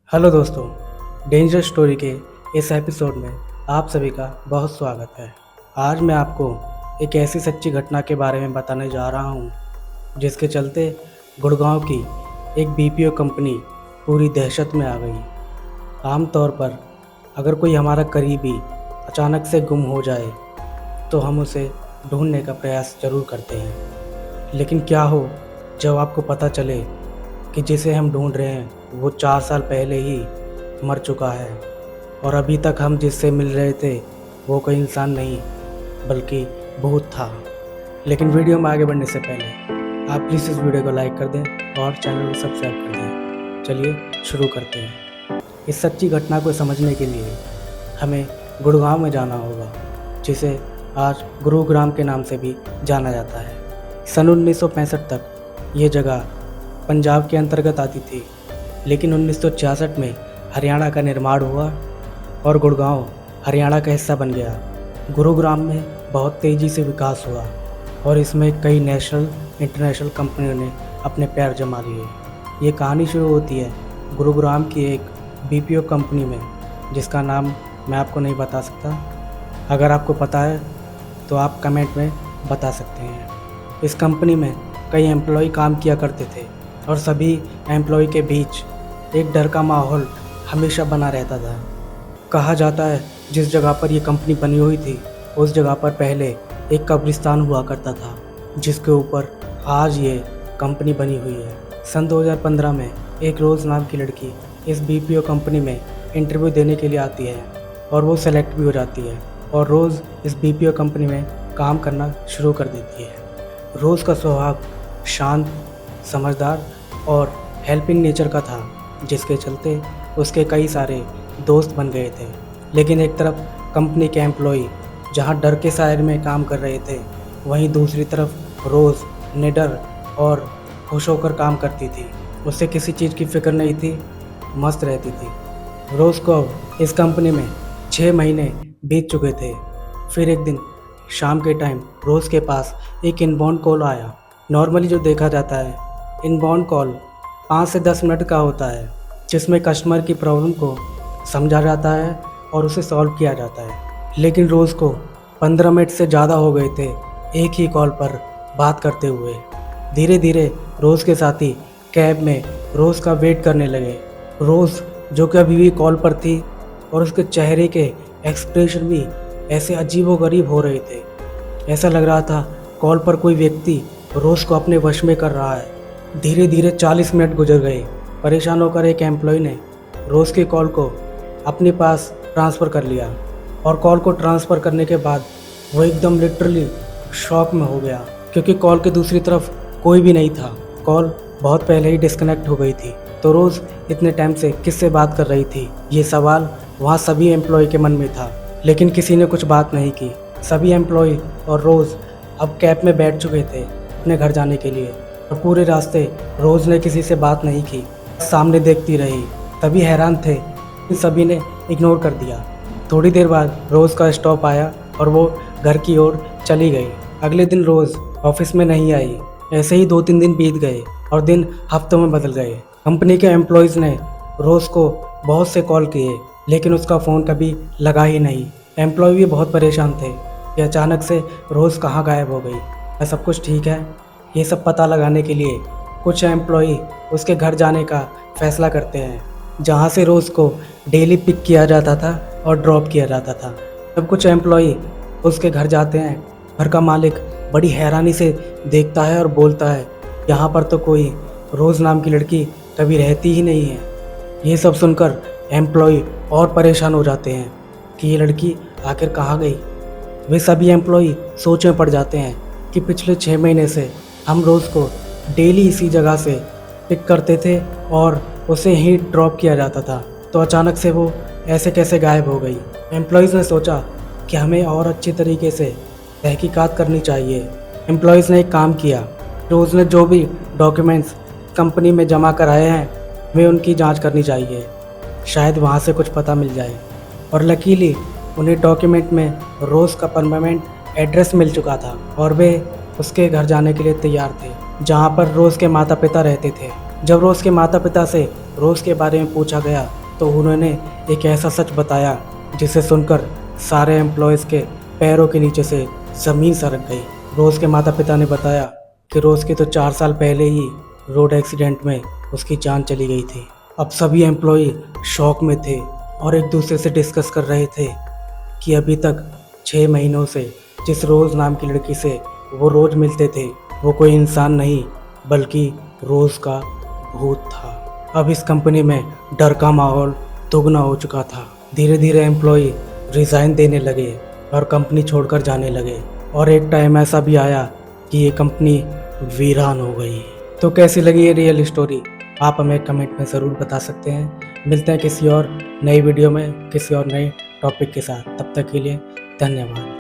Hello दोस्तों, danger story के इस एपिसोड में आप सभी का बहुत स्वागत है। आज मैं आपको एक ऐसी सच्ची घटना के बारे में बताने जा रहा हूँ जिसके चलते गुड़गांव की एक बीपीओ कंपनी पूरी दहशत में आ गई। आमतौर पर अगर कोई हमारा करीबी अचानक से गुम हो जाए तो हम उसे ढूंढने का प्रयास ज़रूर करते हैं, लेकिन क्या हो जब आपको पता चले कि जिसे हम ढूंढ रहे हैं वो 4 साल पहले ही मर चुका है और अभी तक हम जिससे मिल रहे थे वो कोई इंसान नहीं बल्कि भूत था। लेकिन वीडियो में आगे बढ़ने से पहले आप प्लीज़ इस वीडियो को लाइक कर दें और चैनल को सब्सक्राइब कर दें। चलिए शुरू करते हैं। इस सच्ची घटना को समझने के लिए हमें गुड़गांव में जाना होगा, जिसे आज गुरुग्राम के नाम से भी जाना जाता है। सन 1965 तक ये जगह पंजाब के अंतर्गत आती थी, लेकिन 1966 में हरियाणा का निर्माण हुआ और गुड़गांव हरियाणा का हिस्सा बन गया। गुरुग्राम में बहुत तेज़ी से विकास हुआ और इसमें कई नेशनल इंटरनेशनल कंपनियों ने अपने पैर जमा लिए। ये कहानी शुरू होती है गुरुग्राम की एक बीपीओ कंपनी में, जिसका नाम मैं आपको नहीं बता सकता। अगर आपको पता है तो आप कमेंट में बता सकते हैं। इस कंपनी में कई एम्प्लॉय काम किया करते थे और सभी एम्प्लॉय के बीच एक डर का माहौल हमेशा बना रहता था। कहा जाता है जिस जगह पर यह कंपनी बनी हुई थी उस जगह पर पहले एक कब्रिस्तान हुआ करता था, जिसके ऊपर आज ये कंपनी बनी हुई है। सन 2015 में एक रोज़ नाम की लड़की इस बीपीओ कंपनी में इंटरव्यू देने के लिए आती है और वो सेलेक्ट भी हो जाती है और रोज़ इस बीपीओ कंपनी में काम करना शुरू कर देती है। रोज़ का स्वभाव शांत, समझदार और हेल्पिंग नेचर का था, जिसके चलते उसके कई सारे दोस्त बन गए थे। लेकिन एक तरफ कंपनी के एम्प्लॉय जहां डर के साए में काम कर रहे थे, वहीं दूसरी तरफ रोज़ निडर और खुश होकर काम करती थी। उससे किसी चीज़ की फिक्र नहीं थी, मस्त रहती थी। रोज़ को इस कंपनी में 6 महीने बीत चुके थे। फिर एक दिन शाम के टाइम रोज़ के पास एक इनबाउंड कॉल आया। नॉर्मली जो देखा जाता है, इनबाउंड कॉल 5 से 10 मिनट का होता है, जिसमें कस्टमर की प्रॉब्लम को समझा जाता है और उसे सॉल्व किया जाता है। लेकिन रोज़ को 15 मिनट से ज़्यादा हो गए थे एक ही कॉल पर बात करते हुए। धीरे धीरे रोज़ के साथी कैब में रोज़ का वेट करने लगे। रोज़ जो कि अभी भी कॉल पर थी और उसके चेहरे के एक्सप्रेशन भी ऐसे अजीबोगरीब हो रहे थे। ऐसा लग रहा था कॉल पर कोई व्यक्ति रोज़ को अपने वश में कर रहा है। धीरे धीरे 40 मिनट गुजर गए। परेशान होकर एक एम्प्लॉय ने रोज़ की कॉल को अपने पास ट्रांसफ़र कर लिया और कॉल को ट्रांसफ़र करने के बाद वो एकदम लिटरली शॉक में हो गया, क्योंकि कॉल के दूसरी तरफ कोई भी नहीं था। कॉल बहुत पहले ही डिस्कनेक्ट हो गई थी। तो रोज़ इतने टाइम से किससे बात कर रही थी, ये सवाल वहाँ सभी एम्प्लॉय के मन में था, लेकिन किसी ने कुछ बात नहीं की। सभी एम्प्लॉय और रोज़ अब कैब में बैठ चुके थे अपने घर जाने के लिए और पूरे रास्ते रोज़ ने किसी से बात नहीं की, सामने देखती रही। तभी हैरान थे, सभी ने इग्नोर कर दिया। थोड़ी देर बाद रोज़ का स्टॉप आया और वो घर की ओर चली गई। अगले दिन रोज़ ऑफिस में नहीं आई। ऐसे ही 2-3 दिन बीत गए और दिन हफ्तों में बदल गए। कंपनी के एम्प्लॉयज़ ने रोज़ को बहुत से कॉल किए, लेकिन उसका फ़ोन कभी लगा ही नहीं। एम्प्लॉय भी बहुत परेशान थे कि अचानक से रोज़ कहाँ गायब हो गई। क्या सब कुछ ठीक है? ये सब पता लगाने के लिए कुछ एम्प्लॉय उसके घर जाने का फ़ैसला करते हैं, जहाँ से रोज़ को डेली पिक किया जाता था और ड्रॉप किया जाता था। जब कुछ एम्प्लॉय उसके घर जाते हैं, घर का मालिक बड़ी हैरानी से देखता है और बोलता है, यहाँ पर तो कोई रोज़ नाम की लड़की कभी रहती ही नहीं है। ये सब सुनकर एम्प्लॉय और परेशान हो जाते हैं कि ये लड़की आखिर कहाँ गई। वे सभी एम्प्लॉय सोच में पड़ जाते हैं कि पिछले 6 महीने से हम रोज़ को डेली इसी जगह से पिक करते थे और उसे ही ड्रॉप किया जाता था, तो अचानक से वो ऐसे कैसे गायब हो गई। एम्प्लॉयज़ ने सोचा कि हमें और अच्छे तरीके से तहकीकात करनी चाहिए। एम्प्लॉयज़ ने एक काम किया, रोज़ ने जो भी डॉक्यूमेंट्स कंपनी में जमा कराए हैं वे उनकी जांच करनी चाहिए, शायद वहाँ से कुछ पता मिल जाए। और लकीली उन्हें डॉक्यूमेंट में रोज़ का परमानेंट एड्रेस मिल चुका था और वे उसके घर जाने के लिए तैयार थे, जहाँ पर रोज़ के माता पिता रहते थे। जब रोज़ के माता पिता से रोज़ के बारे में पूछा गया तो उन्होंने एक ऐसा सच बताया जिसे सुनकर सारे एम्प्लॉयज़ के पैरों के नीचे से ज़मीन सरक गई। रोज़ के माता पिता ने बताया कि रोज़ के तो 4 साल पहले ही रोड एक्सीडेंट में उसकी जान चली गई थी। अब सभी एम्प्लॉई शॉक में थे और एक दूसरे से डिस्कस कर रहे थे कि अभी तक 6 महीनों से जिस रोज़ नाम की लड़की से वो रोज़ मिलते थे वो कोई इंसान नहीं बल्कि रोज़ का भूत था। अब इस कंपनी में डर का माहौल दुगना हो चुका था। धीरे धीरे एम्प्लॉई रिज़ाइन देने लगे और कंपनी छोड़कर जाने लगे और एक टाइम ऐसा भी आया कि ये कंपनी वीरान हो गई। तो कैसी लगी ये रियल स्टोरी आप हमें कमेंट में ज़रूर बता सकते हैं। मिलते हैं किसी और नई वीडियो में किसी और नए टॉपिक के साथ। तब तक के लिए धन्यवाद।